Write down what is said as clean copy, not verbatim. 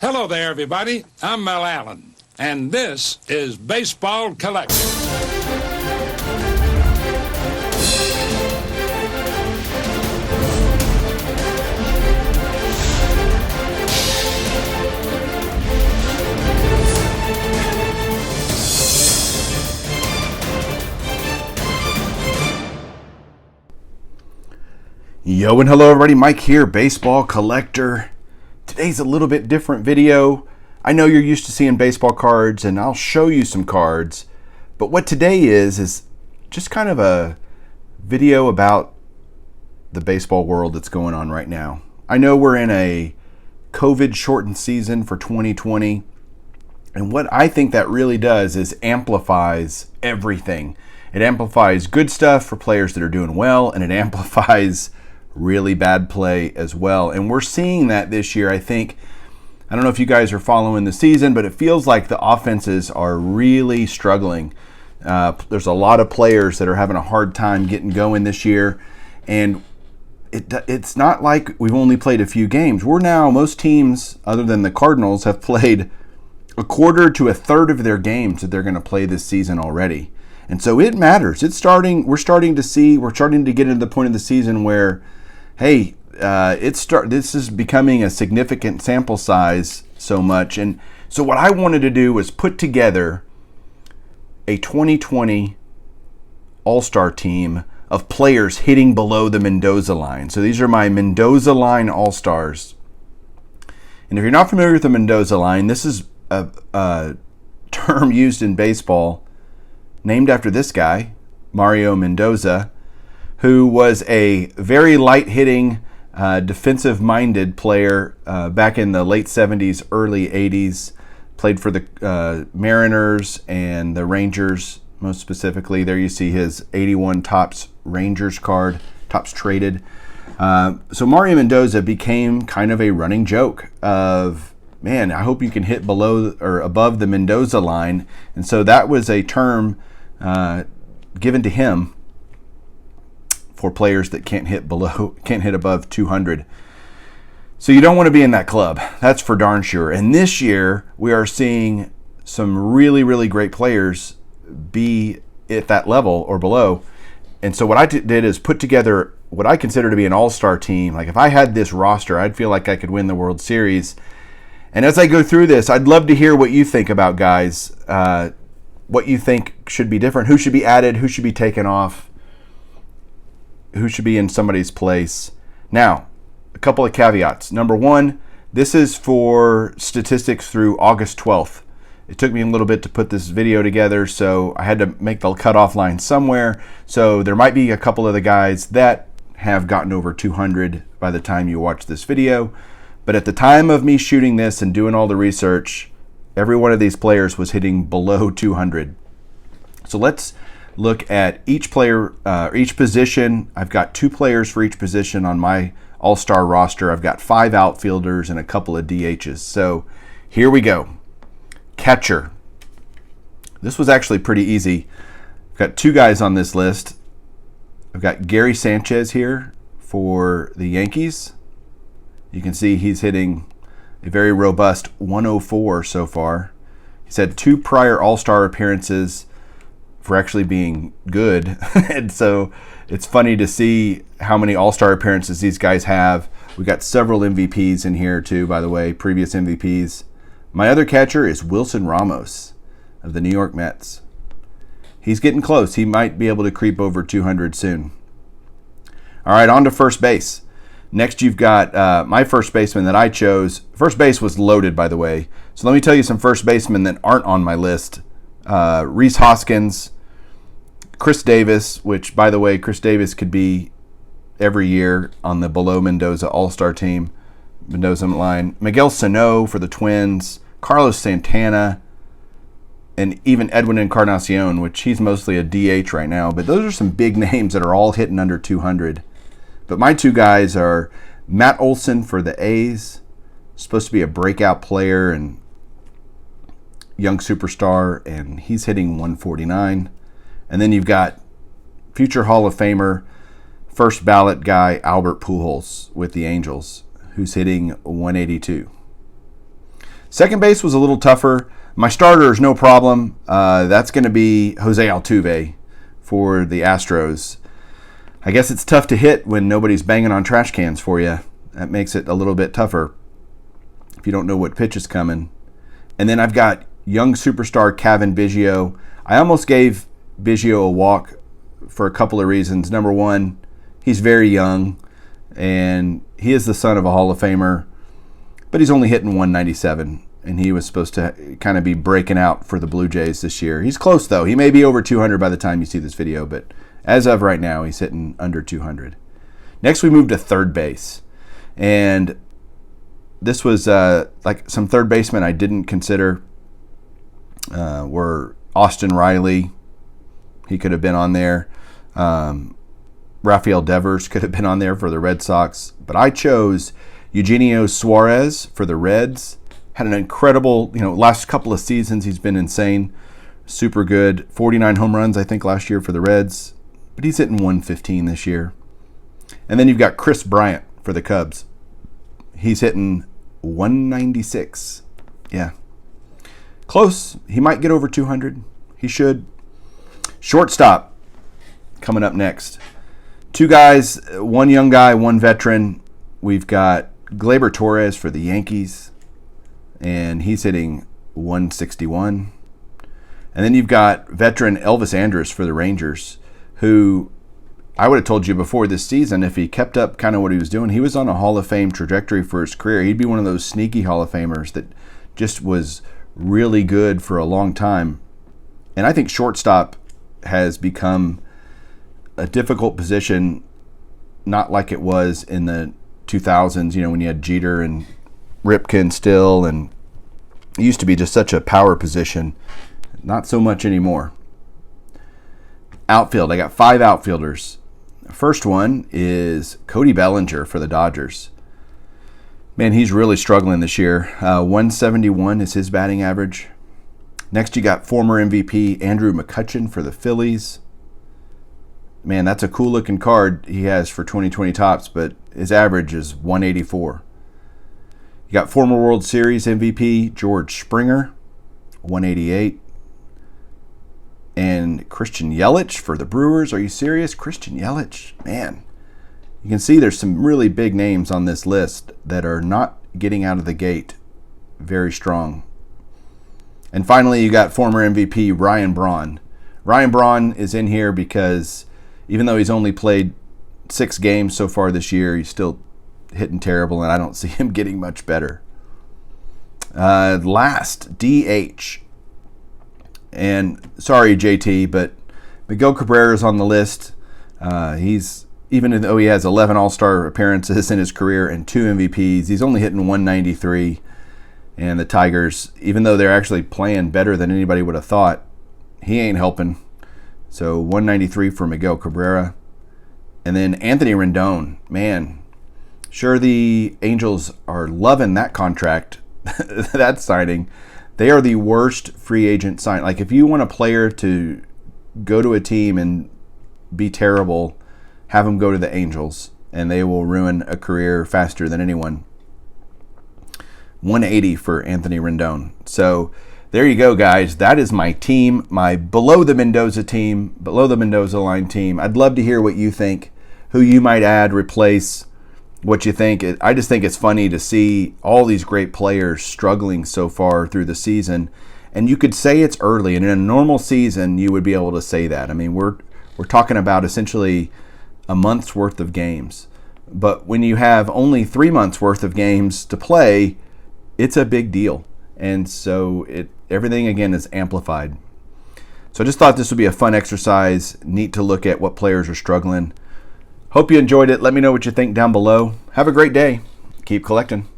Hello there, everybody. I'm Mel Allen, and this is Baseball Collector. Yo and hello everybody, Mike here, Baseball Collector. Today's a little bit different video. I know you're used to seeing baseball cards and I'll show you some cards, but what today is just kind of a video about the baseball world that's going on right now. I know we're in a COVID shortened season for 2020, and what I think that really does is amplifies everything. It amplifies good stuff for players that are doing well, and it amplifies really bad play as well. And we're seeing that this year. I don't know if you guys are following the season, but it feels like the offenses are really struggling. There's a lot of players that are having a hard time getting going this year. And it's not like we've only played a few games. Most teams, other than the Cardinals, have played a quarter to a third of their games that they're going to play this season already. And so it matters. We're starting to get into the point of the season where, hey, this is becoming a significant sample size so much. And so what I wanted to do was put together a 2020 All-Star team of players hitting below the Mendoza line. So these are my Mendoza Line All-Stars. And if you're not familiar with the Mendoza Line, this is a term used in baseball named after this guy, Mario Mendoza, who was a very light-hitting, defensive-minded player back in the late 70s, early 80s. Played for the Mariners and the Rangers, most specifically. There you see his 81 Topps Rangers card, Topps traded. So Mario Mendoza became kind of a running joke of, man, I hope you can hit below or above the Mendoza line. And so that was a term given to him for players that can't hit above 200. So you don't want to be in that club. That's for darn sure. And this year we are seeing some really, really great players be at that level or below. And so what I did is put together what I consider to be an all-star team. Like if I had this roster, I'd feel like I could win the World Series. And as I go through this, I'd love to hear what you think about guys, what you think should be different, who should be added, who should be taken off, who should be in somebody's place. Now, a couple of caveats. Number one, this is for statistics through August 12th. It took me a little bit to put this video together, so I had to make the cutoff line somewhere. So there might be a couple of the guys that have gotten over 200 by the time you watch this video. But at the time of me shooting this and doing all the research, every one of these players was hitting below 200. So let's look at each player, each position. I've got 2 players for each position on my all-star roster. I've got 5 outfielders and a couple of DHs. So here we go. Catcher. This was actually pretty easy. I've got 2 guys on this list. I've got Gary Sanchez here for the Yankees. You can see he's hitting a very robust 104 so far. He's had 2 prior all-star appearances for actually being good. And so it's funny to see how many all-star appearances these guys have. We got several MVPs in here too, by the way, previous MVPs. My other catcher is Wilson Ramos of the New York Mets. He's getting close. He might be able to creep over 200 soon. All right, on to first base. Next, you've got my first baseman that I chose. First base was loaded, by the way. So let me tell you some first basemen that aren't on my list. Rhys Hoskins, Chris Davis, which, by the way, Chris Davis could be every year on the below Mendoza All-Star team, Mendoza Line. Miguel Sano for the Twins, Carlos Santana, and even Edwin Encarnacion, which he's mostly a DH right now. But those are some big names that are all hitting under 200. But my 2 guys are Matt Olson for the A's, supposed to be a breakout player and young superstar, and he's hitting 149. And then you've got future Hall of Famer, first ballot guy Albert Pujols with the Angels, who's hitting 182. Second base was a little tougher. My starter is no problem. That's going to be Jose Altuve for the Astros. I guess it's tough to hit when nobody's banging on trash cans for you. That makes it a little bit tougher if you don't know what pitch is coming. And then I've got young superstar Cavan Biggio. I almost gave Biggio a walk for a couple of reasons. Number one, he's very young, and he is the son of a Hall of Famer, but he's only hitting 197, and he was supposed to kind of be breaking out for the Blue Jays this year. He's close, though. He may be over 200 by the time you see this video, but as of right now, he's hitting under 200. Next, we move to third base, and this was like some third basemen I didn't consider were Austin Riley. He could have been on there. Rafael Devers could have been on there for the Red Sox. But I chose Eugenio Suarez for the Reds. Had an incredible, last couple of seasons he's been insane. Super good. 49 home runs, I think, last year for the Reds. But he's hitting 115 this year. And then you've got Chris Bryant for the Cubs. He's hitting 196. Yeah. Close. He might get over 200. He should. Shortstop coming up next. Two guys, one young guy, one veteran. We've got Gleyber Torres for the Yankees, and he's hitting 161. And then you've got veteran Elvis Andrus for the Rangers, who I would have told you before this season, if he kept up kind of what he was doing, he was on a Hall of Fame trajectory for his career. He'd be one of those sneaky Hall of Famers that just was really good for a long time. And I think shortstop has become a difficult position, not like it was in the 2000s, when you had Jeter and Ripken still, and it used to be just such a power position. Not so much anymore. Outfield, I got 5 outfielders. First one is Cody Bellinger for the Dodgers. Man, he's really struggling this year. 171 is his batting average. Next, you got former MVP Andrew McCutchen for the Phillies. Man, that's a cool looking card he has for 2020 Topps, but his average is 184. You got former World Series MVP George Springer, 188. And Christian Yelich for the Brewers. Are you serious? Christian Yelich, man. You can see there's some really big names on this list that are not getting out of the gate very strong. And finally, you got former MVP Ryan Braun. Ryan Braun is in here because even though he's only played 6 games so far this year, he's still hitting terrible, and I don't see him getting much better. Last, DH. And sorry, JT, but Miguel Cabrera is on the list. He's, even though he has 11 All-Star appearances in his career and 2 MVPs, he's only hitting 193. And the Tigers, even though they're actually playing better than anybody would have thought, he ain't helping. So 193 for Miguel Cabrera. And then Anthony Rendon. Man, sure the Angels are loving that contract, that signing. They are the worst free agent sign. Like, if you want a player to go to a team and be terrible, have him go to the Angels, and they will ruin a career faster than anyone. 180 for Anthony Rendon. So there you go, guys. That is my team, my below the Mendoza team, below the Mendoza Line team. I'd love to hear what you think, who you might add, replace, what you think. I just think it's funny to see all these great players struggling so far through the season. And you could say it's early, and in a normal season, you would be able to say that. I mean, we're talking about essentially a month's worth of games. But when you have only 3 months worth of games to play, it's a big deal. And so everything, again, is amplified. So I just thought this would be a fun exercise, neat to look at what players are struggling. Hope you enjoyed it. Let me know what you think down below. Have a great day. Keep collecting.